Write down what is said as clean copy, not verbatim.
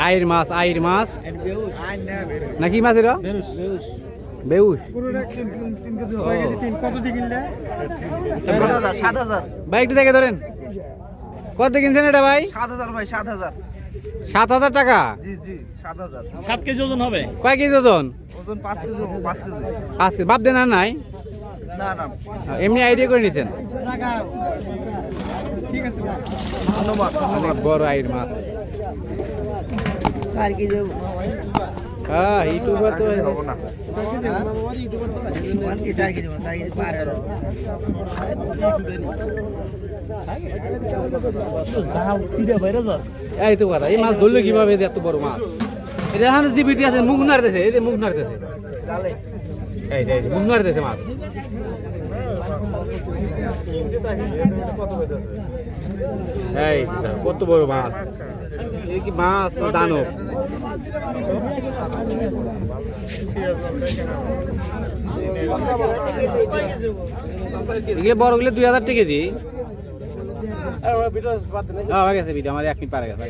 আইর মাছ নাকি মাছ এরা বেউস ভাই একটু দেখে ধরেন কত কিনছেন এটা ভাই? 7,000 ভাই, 7,000। 7,000 টাকা। জি জি 7,000। 7 কেজি ওজন হবে। কয় কেজি ওজন? ওজন 5 কেজি, 5 কেজি। 5 কেজি বাপ দেন আর নাই? না না, এমনি আইডিয়া করে নিছেন। ঠিক আছে ধন্যবাদ। অনেক বড় আইর মাছ। আর কি দেব? হ্যাঁ ইউটিউবার তো হবে না। কি টার কি দেব? টার কি পার হলো। জাল সিরে বাইরে যা। এই তো কথা, এই মাছ ধরলো কিভাবে এত বড় মাছ? এটা এখন জীবিত আছে, মুখ নাড়তেছে, এই যে মুখ নাড়তেছে, এই যে মুখ নাড়তেছে মাছ। এই কত বড় মাছ, এই কি মাছ না দানব? এগুলো বড়গুলো 2,000 টাকা কেজি। হয়ে গেছে ভিডিও আমার 1 মিনিট পারে গেছে।